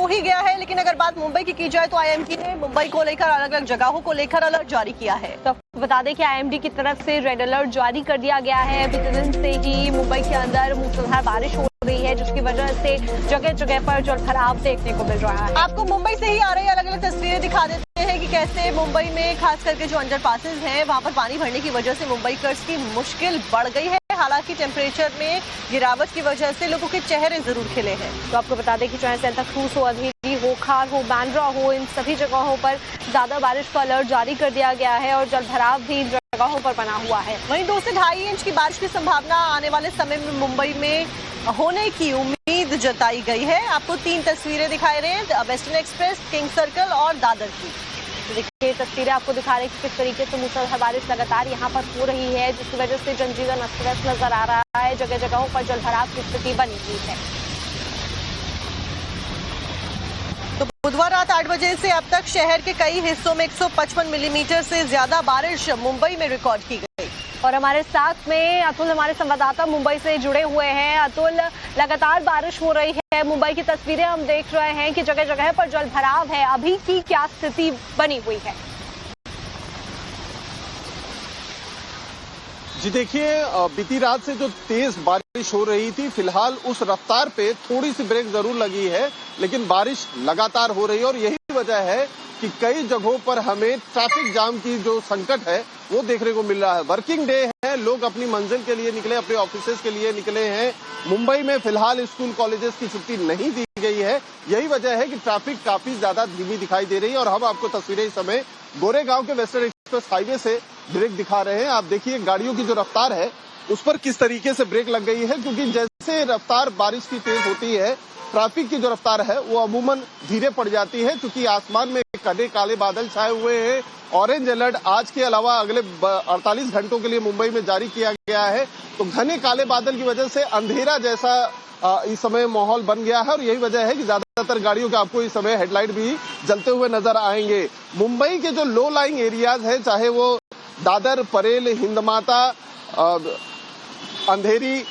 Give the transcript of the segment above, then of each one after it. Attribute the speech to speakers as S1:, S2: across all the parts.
S1: हो ही गया है, लेकिन अगर बात मुंबई की जाए तो आईएमडी ने मुंबई को लेकर अलग अलग जगहों को लेकर अलर्ट जारी किया है।
S2: तो बता दें कि आईएमडी की तरफ से रेड अलर्ट जारी कर दिया गया है। बीते दिन से ही मुंबई के अंदर मूसलाधार बारिश हो रही है, जिसकी वजह से जगह जगह पर जलभराव देखने को मिल रहा है।
S1: आपको मुंबई से ही आ रही अलग अलग तस्वीरें दिखा देते हैं कि कैसे मुंबई में खास करके जो अंडरपासेस हैं वहां पर पानी भरने की वजह से मुंबईकर्स की मुश्किल बढ़ गई है। हालांकि टेम्परेचर में गिरावट की वजह से लोगों के चेहरे जरूर खिले हैं।
S2: तो आपको बता दें कि चाहे सेंटा क्रूज हो, अंधेरी हो, खार हो, बांद्रा हो, इन सभी जगहों पर ज्यादा बारिश का अलर्ट जारी कर दिया गया है और जलभराव भी जगहों पर बना हुआ है।
S1: वहीं 2 से 2.5 इंच की बारिश की संभावना आने वाले समय में मुंबई में होने की उम्मीद जताई गई है। आपको 3 तस्वीरें दिखाई रहे हैं, वेस्टर्न एक्सप्रेस, किंग सर्कल और दादर की।
S2: तो देखिए तस्वीरें आपको दिखा रहे हैं कि किस तरीके से मूसलाधार बारिश लगातार यहाँ पर हो रही है, जिसकी वजह से जनजीवन अस्त व्यस्त नजर आ रहा है। जगह जगहों पर जलभराव की स्थिति बनी हुई है।
S1: तो बुधवार रात 8 बजे से अब तक शहर के कई हिस्सों में 155 मिलीमीटर से ज्यादा बारिश मुंबई में रिकॉर्ड की गई।
S2: और हमारे साथ में अतुल, हमारे संवाददाता मुंबई से जुड़े हुए हैं। अतुल, लगातार बारिश हो रही है, मुंबई की तस्वीरें हम देख रहे हैं कि जगह जगह पर जलभराव है। अभी की क्या स्थिति बनी हुई है?
S3: जी देखिए, बीती रात से जो तेज बारिश हो रही थी, फिलहाल उस रफ्तार पे थोड़ी सी ब्रेक जरूर लगी है, लेकिन बारिश लगातार हो रही है और यही वजह है कि कई जगहों पर हमें ट्रैफिक जाम की जो संकट है वो देखने को मिल रहा है। वर्किंग डे है, लोग अपनी मंजिल के लिए निकले, अपने ऑफिसेज के लिए निकले हैं। मुंबई में फिलहाल स्कूल कॉलेजेस की छुट्टी नहीं दी गई है। यही वजह है कि ट्रैफिक काफी ज्यादा धीमी दिखाई दे रही है और हम आपको तस्वीरें इस समय गोरेगांव के वेस्टर्न एक्सप्रेस हाईवे से डायरेक्ट दिखा रहे हैं। आप देखिए गाड़ियों की जो रफ्तार है उस पर किस तरीके से ब्रेक लग गई है, क्योंकि जैसे रफ्तार बारिश की तेज होती है, ट्रैफिक की जो रफ्तार है वो अमूमन धीरे पड़ जाती है, क्योंकि आसमान में घने काले बादल छाए हुए हैं। ऑरेंज अलर्ट आज के अलावा अगले 48 घंटों के लिए मुंबई में जारी किया गया है। तो घने काले बादल की वजह से अंधेरा जैसा इस समय माहौल बन गया है और यही वजह है कि ज्यादातर गाड़ियों के आपको इस समय हेडलाइट भी जलते हुए नजर आएंगे। मुंबई के जो लो लाइंग एरियाज है, चाहे वो दादर, परेल, हिंदमाता, अंधेरी,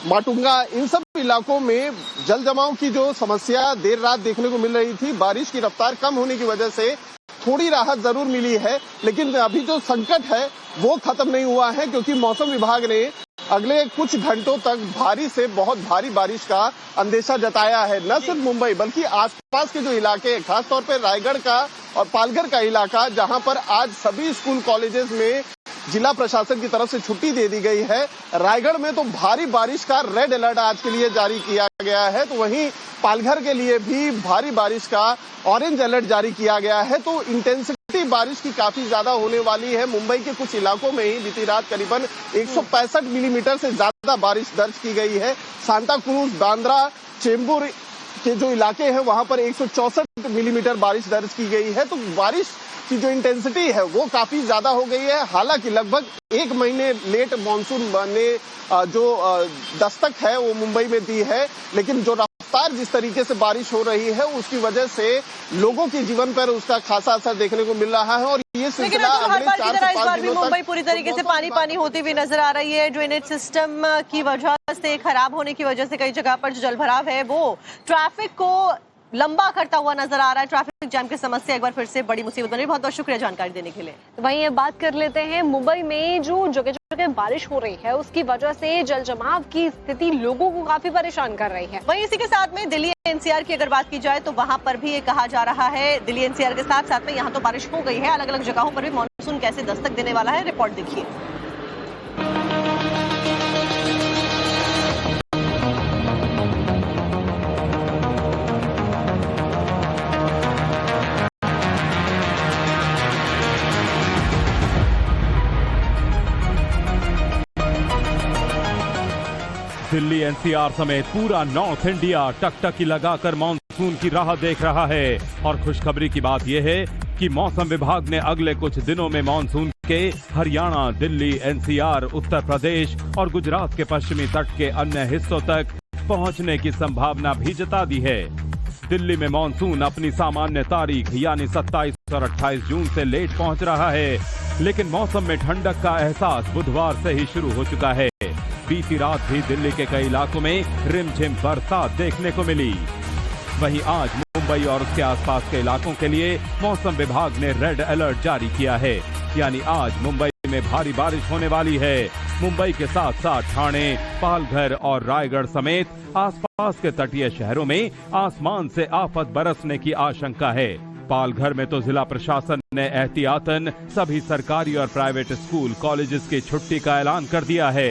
S3: माटुंगा, इन सब इलाकों में जल जमाव की जो समस्या देर रात देखने को मिल रही थी, बारिश की रफ्तार कम होने की वजह से थोड़ी राहत जरूर मिली है, लेकिन अभी जो संकट है वो खत्म नहीं हुआ है, क्योंकि मौसम विभाग ने अगले कुछ घंटों तक भारी से बहुत भारी बारिश का अंदेशा जताया है। न सिर्फ मुंबई बल्कि आसपास के जो इलाके, खासतौर पर रायगढ़ का और पालघर का इलाका, जहां पर आज सभी स्कूल कॉलेजेस में जिला प्रशासन की तरफ से छुट्टी दे दी गई है। रायगढ़ में तो भारी बारिश का रेड अलर्ट आज के लिए जारी किया गया है, तो वहीं पालघर के लिए भी भारी बारिश का ऑरेंज अलर्ट जारी किया गया है। तो इंटेंसिटी बारिश की काफी ज्यादा होने वाली है। मुंबई के कुछ इलाकों में ही बीती रात करीबन 165 मिलीमीटर से ज्यादा बारिश दर्ज की गई है। सांता क्रूज, बांद्रा, चेंबूर के जो इलाके हैं वहां पर 164 मिलीमीटर बारिश दर्ज की गई है। तो बारिश की जो इंटेंसिटी है वो काफी ज्यादा हो गई है। हालांकि लगभग 1 महीने लेट मानसून ने जो दस्तक है वो मुंबई में दी है, लेकिन जो रफ्तार जिस तरीके से बारिश हो रही है उसकी वजह से लोगों के जीवन पर उसका खासा असर देखने को मिल रहा है। और ये सिलसिला अगले 4 से 5 दिनों तक
S1: मुंबई पूरी तरीके से पानी होती हुई नजर आ रही है। ड्रेनेज सिस्टम की वजह से, खराब होने की वजह से कई जगह पर जो जलभराव है वो ट्रैफिक को लंबा करता हुआ नजर आ रहा है। ट्रैफिक जाम की समस्या एक बार फिर से बड़ी मुसीबत बन रही है। बहुत बहुत शुक्रिया जानकारी देने के लिए।
S2: तो वहीं ये बात कर लेते हैं, मुंबई में जो जगह जगह बारिश हो रही है उसकी वजह से जल जमाव की स्थिति लोगों को काफी परेशान कर रही है।
S1: वहीं इसी के साथ में दिल्ली एनसीआर की अगर बात की जाए तो वहां पर भी ये कहा जा रहा है, दिल्ली एनसीआर के साथ साथ में यहाँ तो बारिश हो गई है, अलग अलग जगहों पर भी मानसून कैसे दस्तक देने वाला है, रिपोर्ट देखिए।
S4: दिल्ली एनसीआर समेत पूरा नॉर्थ इंडिया टकटकी लगाकर मॉनसून की राह देख रहा है। और खुशखबरी की बात यह है कि मौसम विभाग ने अगले कुछ दिनों में मॉनसून के हरियाणा, दिल्ली, एनसीआर, उत्तर प्रदेश और गुजरात के पश्चिमी तट के अन्य हिस्सों तक पहुंचने की संभावना भी जता दी है। दिल्ली में मॉनसून अपनी सामान्य तारीख यानी 27 और 28 जून से लेट पहुंच रहा है, लेकिन मौसम में ठंडक का एहसास बुधवार से ही शुरू हो चुका है। बीती रात भी दिल्ली के कई इलाकों में रिमझिम बरसात देखने को मिली। वहीं आज मुंबई और उसके आसपास के इलाकों के लिए मौसम विभाग ने रेड अलर्ट जारी किया है। यानी आज मुंबई में भारी बारिश होने वाली है। मुंबई के साथ साथ ठाणे, पालघर और रायगढ़ समेत आसपास के तटीय शहरों में आसमान से आफत बरसने की आशंका है। पालघर में तो जिला प्रशासन ने एहतियातन सभी सरकारी और प्राइवेट स्कूल कॉलेजेस की छुट्टी का ऐलान कर दिया है।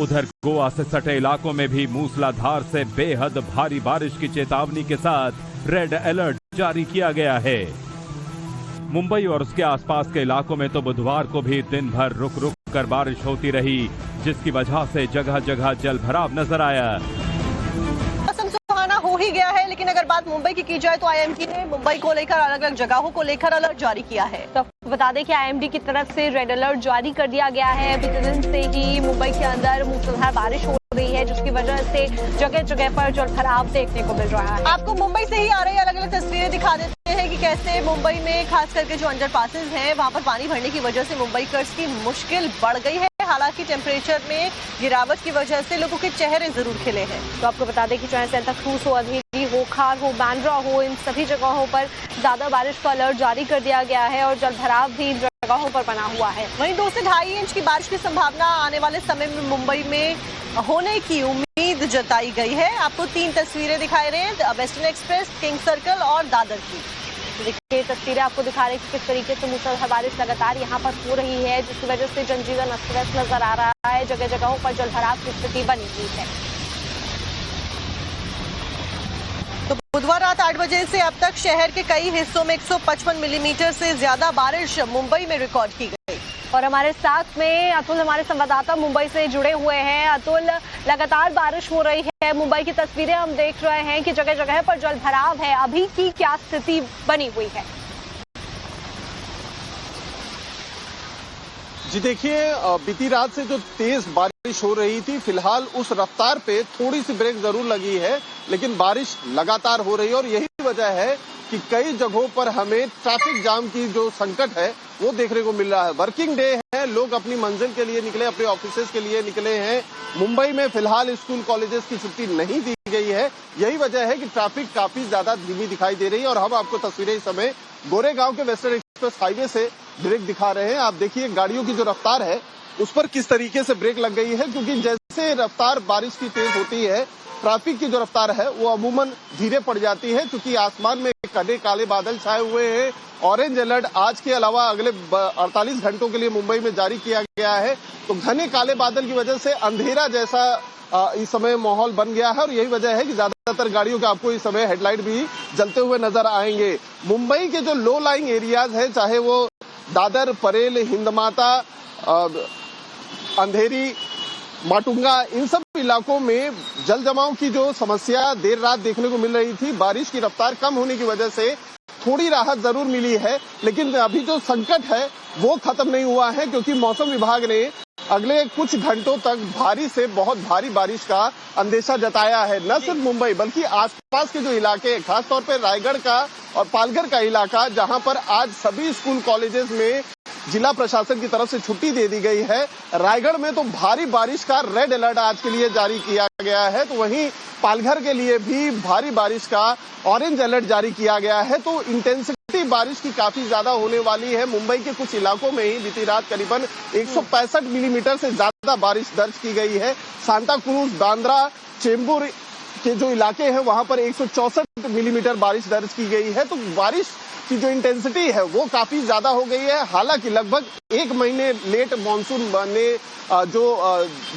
S4: उधर गोवा से सटे इलाकों में भी मूसलाधार से बेहद भारी बारिश की चेतावनी के साथ रेड अलर्ट जारी किया गया है। मुंबई और उसके आसपास के इलाकों में तो बुधवार को भी दिन भर रुक रुक कर बारिश होती रही, जिसकी वजह से जगह जगह जल भराव नजर आया।
S1: मौसम सुहाना हो ही गया है, लेकिन अगर बात मुंबई की जाए तो आईएमडी ने मुंबई को लेकर अलग अलग जगहों को लेकर अलर्ट जारी किया है।
S2: तो बता दें कि आईएमडी की तरफ से रेड अलर्ट जारी कर दिया गया है। बीते दिन से ही मुंबई के अंदर मूसलाधार बारिश हो रही है, जिसकी वजह से जगह जगह पर जल भराव देखने को मिल रहा है।
S1: आपको मुंबई से ही आ रही अलग अलग तस्वीरें दिखा देते हैं कि कैसे मुंबई में खास करके जो अंडरपासेस हैं वहां पर पानी भरने की वजह से मुंबईकर्स की मुश्किल बढ़ गई है। हालांकि टेम्परेचर में गिरावट की वजह से लोगों के चेहरे जरूर खिले हैं।
S2: तो आपको बता दें कि चाहे सेंटा क्रूज हो, अधेरी हो, खार हो, बांद्रा हो, इन सभी जगहों पर ज्यादा बारिश का अलर्ट जारी कर दिया गया है और जल भराव भी इन जगहों पर बना हुआ है।
S1: वहीं 2 से 2.5 इंच की बारिश की संभावना आने वाले समय में मुंबई में होने की उम्मीद जताई गई है। आपको 3 तस्वीरें दिखाई रहे हैं, वेस्टर्न एक्सप्रेस, किंग सर्कल और दादर की। देखिए तस्वीरें आपको दिखा रही है कि किस तरीके से मूसलाधार बारिश लगातार यहाँ पर हो रही है, जिसकी वजह से जनजीवन अस्त व्यस्त नजर आ रहा है। जगह जगहों पर जल भराव की स्थिति बनी हुई है। तो बुधवार रात 8 बजे से अब तक शहर के कई हिस्सों में 155 मिलीमीटर से ज्यादा बारिश मुंबई में रिकॉर्ड की गई।
S2: और हमारे साथ में अतुल, हमारे संवाददाता मुंबई से जुड़े हुए हैं। अतुल, लगातार बारिश हो रही है, मुंबई की तस्वीरें हम देख रहे हैं कि जगह जगह पर जल भराव है। अभी की क्या स्थिति बनी हुई है?
S3: जी देखिए, बीती रात से जो तेज बारिश हो रही थी, फिलहाल उस रफ्तार पे थोड़ी सी ब्रेक जरूर लगी है, लेकिन बारिश लगातार हो रही है और यही वजह है कि कई जगहों पर हमें ट्रैफिक जाम की जो संकट है वो देखने को मिल रहा है। वर्किंग डे है, लोग अपनी मंजिल के लिए निकले, अपने ऑफिसेज के लिए निकले हैं। मुंबई में फिलहाल स्कूल कॉलेजेस की छुट्टी नहीं दी गई है। यही वजह है कि ट्रैफिक काफी ज्यादा धीमी दिखाई दे रही है और हम आपको तस्वीरें इस समय गोरेगांव के वेस्टर्न एक्सप्रेस हाईवे से डायरेक्ट दिखा रहे हैं। आप देखिए गाड़ियों की जो रफ्तार है उस पर किस तरीके से ब्रेक लग गई है, क्योंकि जैसे रफ्तार बारिश की तेज होती है, ट्रैफिक की जो रफ्तार है वो अमूमन धीरे पड़ जाती है, क्योंकि आसमान में घने काले बादल छाए हुए हैं। ऑरेंज अलर्ट आज के अलावा अगले 48 घंटों के लिए मुंबई में जारी किया गया है। तो घने काले बादल की वजह से अंधेरा जैसा इस समय माहौल बन गया है और यही वजह है कि ज्यादातर गाड़ियों के आपको इस समय हेडलाइट भी जलते हुए नजर आएंगे। मुंबई के जो लो लाइंग एरियाज है, चाहे वो दादर, परेल, हिंदमाता, अंधेरी, माटुंगा, इन सब इलाकों में जल जमाव की जो समस्या देर रात देखने को मिल रही थी, बारिश की रफ्तार कम होने की वजह से थोड़ी राहत जरूर मिली है, लेकिन अभी जो संकट है वो खत्म नहीं हुआ है, क्योंकि मौसम विभाग ने अगले कुछ घंटों तक भारी से बहुत भारी बारिश का अंदेशा जताया है। न सिर्फ मुंबई बल्कि आसपास के जो इलाके, खासतौर पर रायगढ़ का और पालघर का इलाका, जहां पर आज सभी स्कूल कॉलेजेस में जिला प्रशासन की तरफ से छुट्टी दे दी गई है। रायगढ़ में तो भारी बारिश का रेड अलर्ट आज के लिए जारी किया गया है, तो वहीं पालघर के लिए भी भारी बारिश का ऑरेंज अलर्ट जारी किया गया है। तो इंटेंसिटी बारिश की काफी ज्यादा होने वाली है। मुंबई के कुछ इलाकों में ही बीती रात करीबन 165 मिलीमीटर से ज्यादा बारिश दर्ज की गई है। सांता क्रूज, बांद्रा, चेंबूर के जो इलाके हैं वहां पर 164 मिलीमीटर बारिश दर्ज की गई है। तो बारिश की जो इंटेंसिटी है वो काफी ज्यादा हो गई है। हालांकि लगभग 1 महीने लेट मानसून ने जो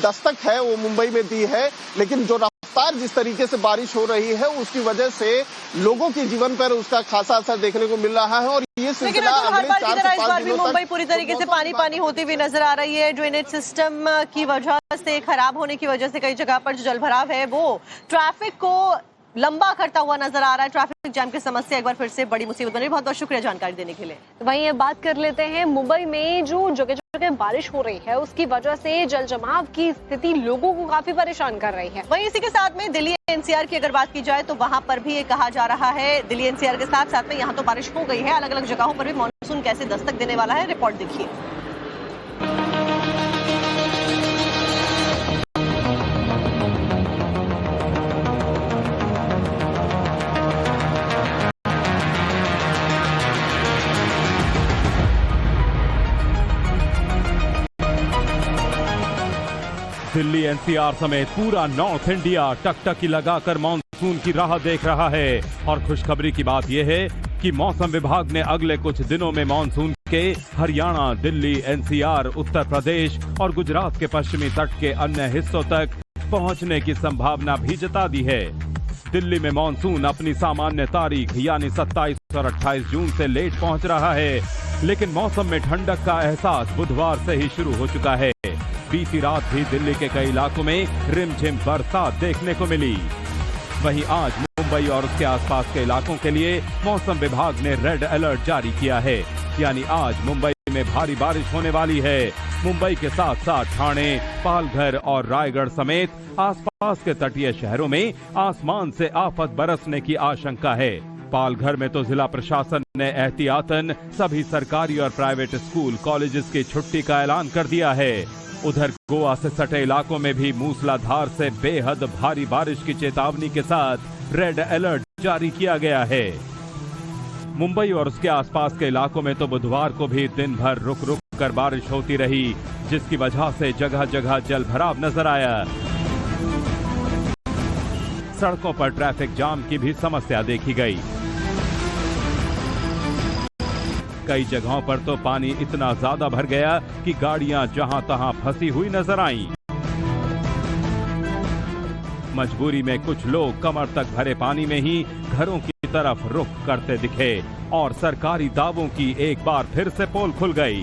S3: दस्तक है वो मुंबई में दी है, लेकिन जो रफ्तार जिस तरीके से बारिश हो रही है उसकी वजह से लोगों के जीवन पर उसका खासा असर देखने को मिल रहा है। और ये सिलसिला अगले 4 से 5 दिनों तक
S1: मुंबई पूरी तरीके से पानी होती हुई नजर आ रही है। ड्रेनेज सिस्टम की वजह से, खराब होने की वजह से कई जगह पर जो जल भराव है वो ट्रैफिक को लंबा करता हुआ नजर आ रहा है। ट्रैफिक जाम की समस्या एक बार फिर से बड़ी मुसीबत बनी। बहुत बहुत शुक्रिया जानकारी देने के लिए।
S2: तो वहीं ये बात कर लेते हैं, मुंबई में जो जगह जगह बारिश हो रही है उसकी वजह से जल जमाव की स्थिति लोगों को काफी परेशान कर रही है।
S1: वहीं इसी के साथ में दिल्ली एनसीआर की अगर बात की जाए तो वहां पर भी ये कहा जा रहा है, दिल्ली एनसीआर के साथ साथ में यहाँ तो बारिश हो गई है, अलग अलग जगहों पर भी मानसून कैसे दस्तक देने वाला है, रिपोर्ट देखिए।
S4: दिल्ली एनसीआर समेत पूरा नॉर्थ इंडिया टकटकी लगाकर मानसून की राह देख रहा है और खुशखबरी की बात यह है कि मौसम विभाग ने अगले कुछ दिनों में मानसून के हरियाणा, दिल्ली, एनसीआर, उत्तर प्रदेश और गुजरात के पश्चिमी तट के अन्य हिस्सों तक पहुंचने की संभावना भी जता दी है। दिल्ली में मानसून अपनी सामान्य तारीख यानी 27 और 28 जून से लेट पहुंच रहा है, लेकिन मौसम में ठंडक का एहसास बुधवार से ही शुरू हो चुका है। बीती रात भी दिल्ली के कई इलाकों में रिमझिम बरसात देखने को मिली। वहीं आज मुंबई और उसके आसपास के इलाकों के लिए मौसम विभाग ने रेड अलर्ट जारी किया है, यानी आज मुंबई में भारी बारिश होने वाली है। मुंबई के साथ साथ ठाणे, पालघर और रायगढ़ समेत आसपास के तटीय शहरों में आसमान से आफत बरसने की आशंका है। पालघर में तो जिला प्रशासन ने एहतियातन सभी सरकारी और प्राइवेट स्कूल, कॉलेजेस की छुट्टी का ऐलान कर दिया है। उधर गोवा से सटे इलाकों में भी मूसलाधार से बेहद भारी बारिश की चेतावनी के साथ रेड अलर्ट जारी किया गया है। मुंबई और उसके आसपास के इलाकों में तो बुधवार को भी दिन भर रुक रुक कर बारिश होती रही, जिसकी वजह से जगह जगह जलभराव नजर आया। सड़कों पर ट्रैफिक जाम की भी समस्या देखी गई। कई जगहों पर तो पानी इतना ज्यादा भर गया कि गाड़ियां जहां तहां फंसी हुई नजर आईं। मजबूरी में कुछ लोग कमर तक भरे पानी में ही घरों की तरफ रुख करते दिखे और सरकारी दावों की एक बार फिर से पोल खुल गई।